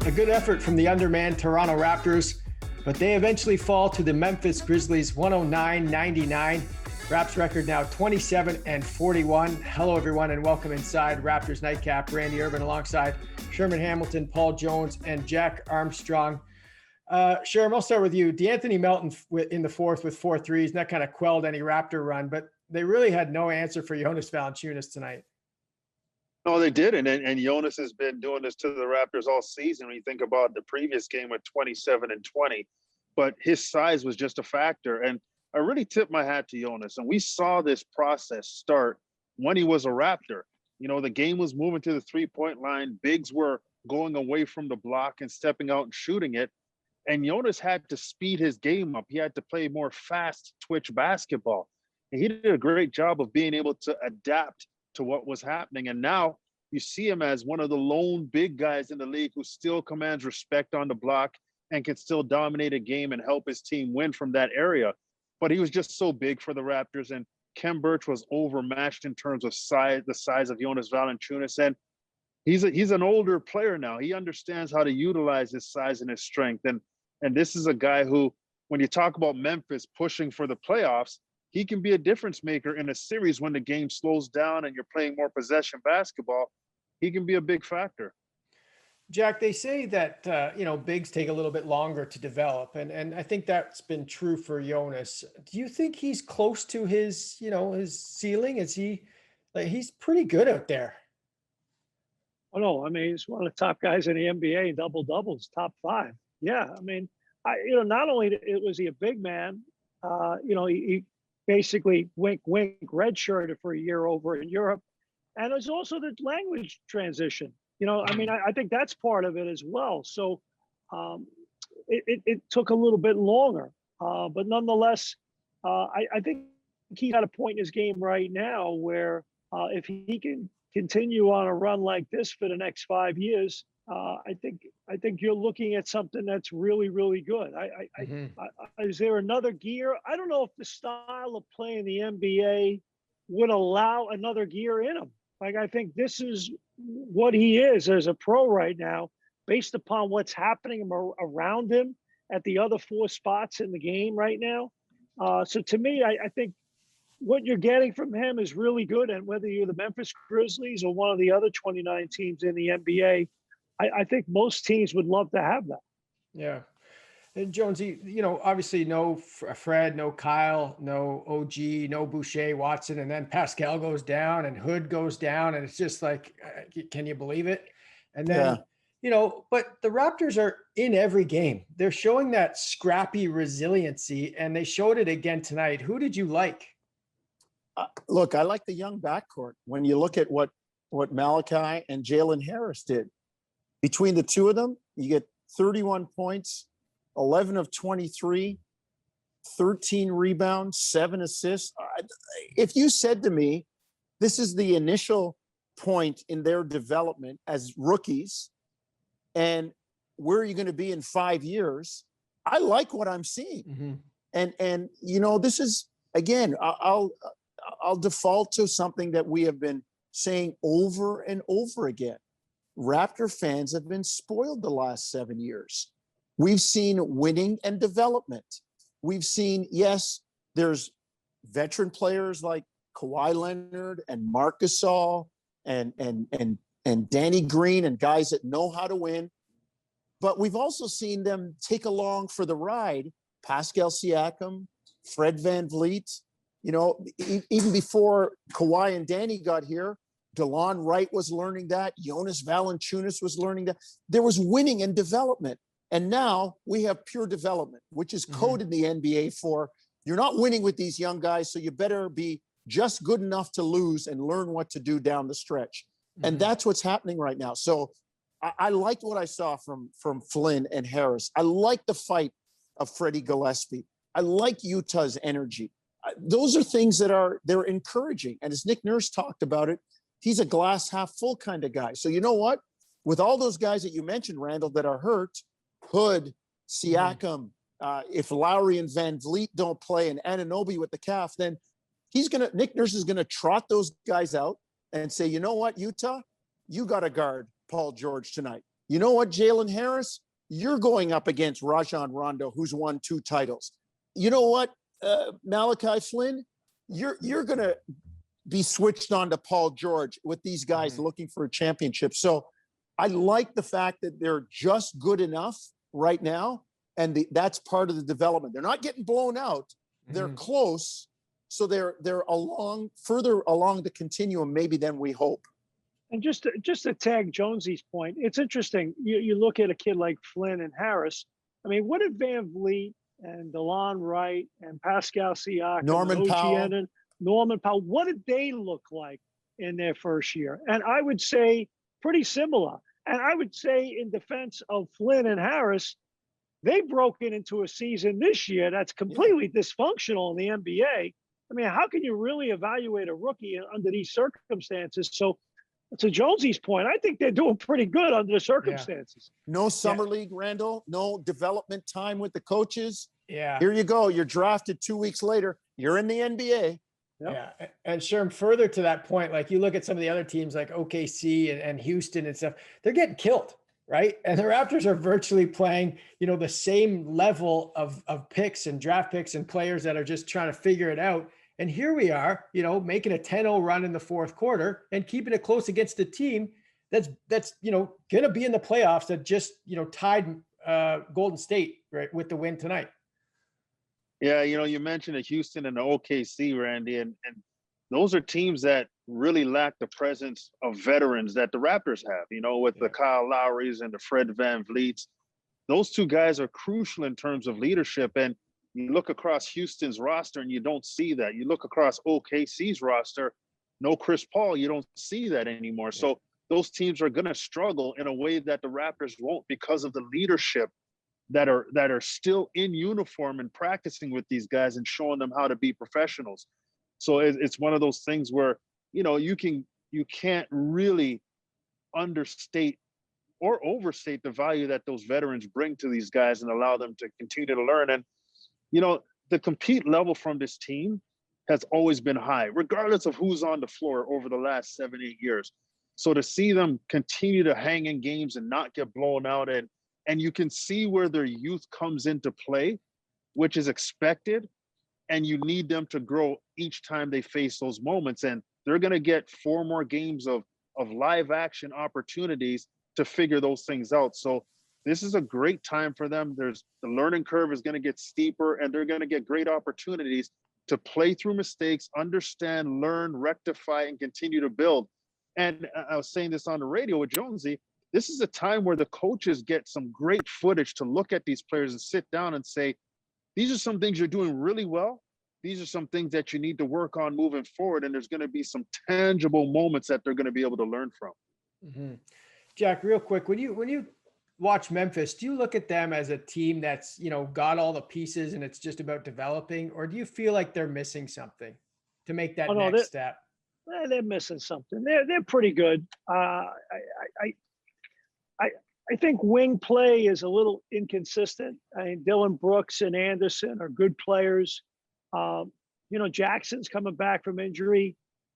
A good effort from the undermanned Toronto Raptors, but they eventually fall to the Memphis Grizzlies 109-99. Raps record now 27-41. Hello, everyone, and welcome inside Raptors Night Cap. Randy Urban alongside Sherman Hamilton, Paul Jones, and Jack Armstrong. Sherman, I'll start with you. D'Anthony Melton in the fourth with 4 threes, and that kind of quelled any Raptor run, but they really had no answer for Jonas Valantius tonight. No, they didn't. And Jonas has been doing this to the Raptors all season. When you think about the previous game with 27 and 20, but his size was just a factor. And I really tip my hat to Jonas. And we saw this process start when he was a Raptor. You know, the game was moving to the 3-point line. Bigs were going away from the block and stepping out and shooting it. And Jonas had to speed his game up. He had to play more fast twitch basketball. And he did a great job of being able to adapt to what was happening. And now you see him as one of the lone big guys in the league who still commands respect on the block and can still dominate a game and help his team win from that area. But he was just so big for the Raptors, and Khem Birch was overmatched in terms of size, the size of Jonas Valantius. And he's an older player now. He understands how to utilize his size and his strength. And this is a guy who, when you talk about Memphis pushing for the playoffs, he can be a difference maker in a series when the game slows down and you're playing more possession basketball. He can be a big factor. Jack, they say that, bigs take a little bit longer to develop. And I think that's been true for Jonas. Do you think he's close to his ceiling? He's pretty good out there? Oh, no. I mean, he's one of the top guys in the NBA in double-doubles, top 5. Yeah. I mean, not only was he a big man, he basically wink, redshirted for a year over in Europe. And there's also the language transition. I think that's part of it as well. So it took a little bit longer. But nonetheless, I think he's at a point in his game right now where if he can continue on a run like this for the next 5 years, I think you're looking at something that's really, really good. Is there another gear? I don't know if the style of play in the NBA would allow another gear in him. Like, I think this is what he is as a pro right now, based upon what's happening around him at the other 4 spots in the game right now. So to me, I think what you're getting from him is really good. And whether you're the Memphis Grizzlies or one of the other 29 teams in the NBA, I think most teams would love to have that. Yeah. And Jonesy, obviously no Fred, no Kyle, no OG, no Boucher, Watson, and then Pascal goes down and Hood goes down. And it's just like, can you believe it? And then, but the Raptors are in every game. They're showing that scrappy resiliency, and they showed it again tonight. Who did you like? Look, I like the young backcourt. When you look at what Malachi and Jalen Harris did, between the two of them, you get 31 points, 11 of 23, 13 rebounds, 7 assists. If you said to me, this is the initial point in their development as rookies, and where are you going to be in 5 years? I like what I'm seeing. Mm-hmm. And this is, again, I'll default to something that we have been saying over and over again. Raptor fans have been spoiled the last 7 years. We've seen winning and development. We've seen, yes, there's veteran players like Kawhi Leonard and Marc Gasol and Danny Green and guys that know how to win. But we've also seen them take along for the ride Pascal Siakam, Fred VanVleet. Even before Kawhi and Danny got here, DeLon Wright was learning that. Jonas Valantius was learning that. There was winning and development. And now we have pure development, which is code in the NBA for you're not winning with these young guys, so you better be just good enough to lose and learn what to do down the stretch. And that's what's happening right now. So I liked what I saw from Flynn and Harris. I like the fight of Freddie Gillespie. I like Utah's energy. Those are things that they're encouraging. And as Nick Nurse talked about it, he's a glass half full kind of guy. So you know what? With all those guys that you mentioned, Randall, that are hurt, Hood, Siakam, if Lowry and VanVleet don't play and Anunoby with the calf, then Nick Nurse is going to trot those guys out. and say, you know what, Utah, you got to guard Paul George tonight. You know what, Jalen Harris, you're going up against Rajon Rondo, who's won 2 titles. You know what, Malachi Flynn, you're going to be switched on to Paul George with these guys looking for a championship. So I like the fact that they're just good enough right now. And that's part of the development. They're not getting blown out. They're close. So they're further along the continuum, maybe than we hope. And just to tag Jonesy's point, it's interesting. You look at a kid like Flynn and Harris. I mean, what did Van Vliet and DeLon Wright and Pascal Siakam, Norman Powell, what did they look like in their first year? And I would say pretty similar. And I would say in defense of Flynn and Harris, they've broken into a season this year that's completely dysfunctional in the NBA. I mean, how can you really evaluate a rookie under these circumstances? So to Jonesy's point, I think they're doing pretty good under the circumstances. No summer league, Randall, no development time with the coaches. Yeah. Here you go. You're drafted 2 weeks later. You're in the NBA. Yep. Yeah. And Sherm, further to that point, like you look at some of the other teams like OKC and Houston and stuff, they're getting killed, right? And the Raptors are virtually playing, the same level of picks and draft picks and players that are just trying to figure it out. And here we are, making a 10-0 run in the fourth quarter and keeping it close against a team that's going to be in the playoffs that just, tied Golden State, right, with the win tonight. Yeah, you mentioned the Houston and the OKC, Randy, and those are teams that really lack the presence of veterans that the Raptors have, with the Kyle Lowrys and the Fred VanVleets. Those 2 guys are crucial in terms of leadership. And you look across Houston's roster and you don't see that. You look across OKC's roster, no Chris Paul, you don't see that anymore. Yeah. So those teams are going to struggle in a way that the Raptors won't because of the leadership that are still in uniform and practicing with these guys and showing them how to be professionals. So it's one of those things where, you can't really understate or overstate the value that those veterans bring to these guys and allow them to continue to learn. And, the compete level from this team has always been high, regardless of who's on the floor over the last 7-8 years. So to see them continue to hang in games and not get blown out, and you can see where their youth comes into play, which is expected, and you need them to grow each time they face those moments. And they're going to get 4 more games of live action opportunities to figure those things out. So this is a great time for them. The learning curve is going to get steeper, and they're going to get great opportunities to play through mistakes, understand, learn, rectify, and continue to build. And I was saying this on the radio with Jonesy, this is a time where the coaches get some great footage to look at these players and sit down and say, these are some things you're doing really well. These are some things that you need to work on moving forward. And there's going to be some tangible moments that they're going to be able to learn from. Mm-hmm. Jack, real quick, when you watch Memphis, do you look at them as a team that's, got all the pieces and it's just about developing, or do you feel like they're missing something to make that next step? They're missing something. They're pretty good. I think wing play is a little inconsistent. I mean, Dylan Brooks and Anderson are good players. Jackson's coming back from injury.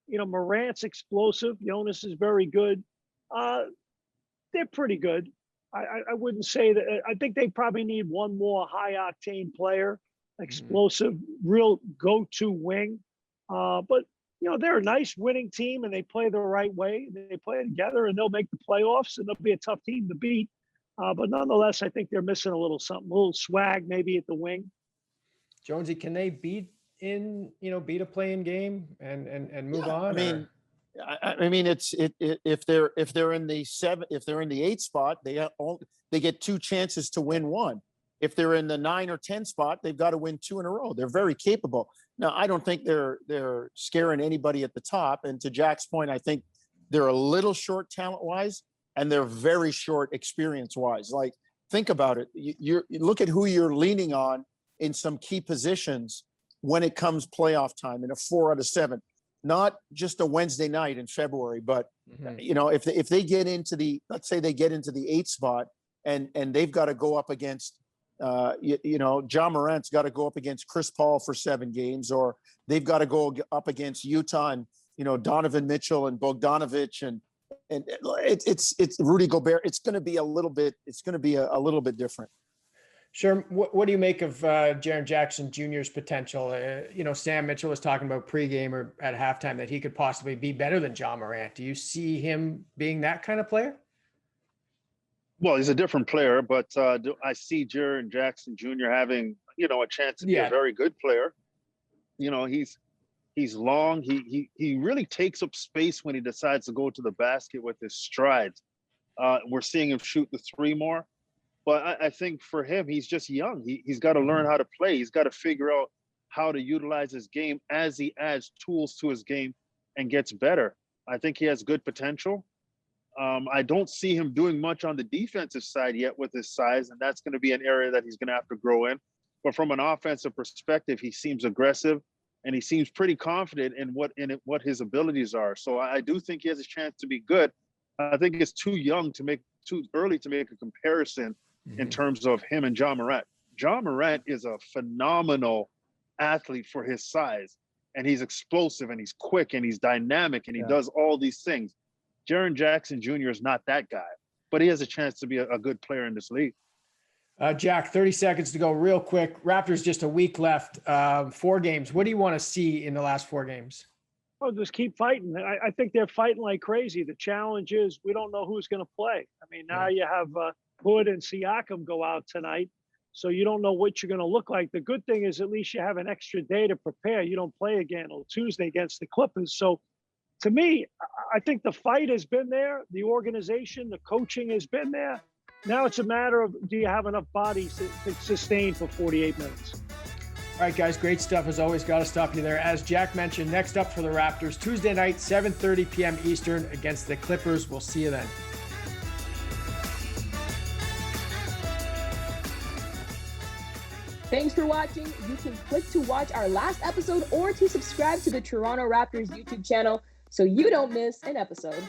Morant's explosive. Jonas is very good. They're pretty good. I wouldn't say that. I think they probably need one more high octane player, explosive, real go-to wing. But they're a nice winning team, and they play the right way. They play together, and they'll make the playoffs, and they'll be a tough team to beat. But nonetheless, I think they're missing a little something, a little swag maybe at the wing. Jonesy, can they beat a play-in game and move on? I mean, if they're in the 8th spot, they get 2 chances to win 1. If they're in the 9 or 10 spot, they've got to win 2 in a row. They're very capable. Now, I don't think they're scaring anybody at the top. And to Jack's point, I think they're a little short talent-wise, and they're very short experience-wise. Like, think about it. You look at who you're leaning on in some key positions when it comes playoff time in a 4 out of 7. Not just a Wednesday night in February, but if they get into let's say they get into the 8th spot and they've got to go up against John Morant's got to go up against Chris Paul for 7 games, or they've got to go up against Utah Donovan Mitchell and Bogdanovich and it's Rudy Gobert. It's going to be a little bit different. Sure. What do you make of Jaren Jackson Jr.'s potential? Sam Mitchell was talking about pregame or at halftime that he could possibly be better than John Morant. Do you see him being that kind of player? Well, he's a different player, but I see Jaren Jackson Jr. having, a chance to be a very good player. He's long. He really takes up space when he decides to go to the basket with his strides. We're seeing him shoot the three more. But I think for him, he's just young. He's got to learn how to play. He's got to figure out how to utilize his game as he adds tools to his game and gets better. I think he has good potential. I don't see him doing much on the defensive side yet with his size, and that's going to be an area that he's going to have to grow in. But from an offensive perspective, he seems aggressive, and he seems pretty confident in what his abilities are. So I do think he has a chance to be good. I think it's too early to make a comparison in terms of him and John Morant. John Morant is a phenomenal athlete for his size, and he's explosive and he's quick and he's dynamic and he does all these things. Jaren Jackson Jr. is not that guy, but he has a chance to be a good player in this league. Jack, 30 seconds to go real quick. Raptors just a week left, 4 games. What do you want to see in the last 4 games? Well, just keep fighting. I think they're fighting like crazy. The challenge is we don't know who's going to play. I mean, now you have Hood and Siakam go out tonight, so you don't know what you're going to look like. The good thing is at least you have an extra day to prepare. You don't play again until Tuesday against the Clippers. So to me, I think the fight has been there. The organization, the coaching has been there. Now it's a matter of, do you have enough bodies to sustain for 48 minutes? All right, guys, great stuff as always. Got to stop you there. As Jack mentioned, next up for the Raptors, Tuesday night, 7:30 p.m. Eastern against the Clippers. We'll see you then. Thanks for watching. You can click to watch our last episode or to subscribe to the Toronto Raptors YouTube channel so you don't miss an episode.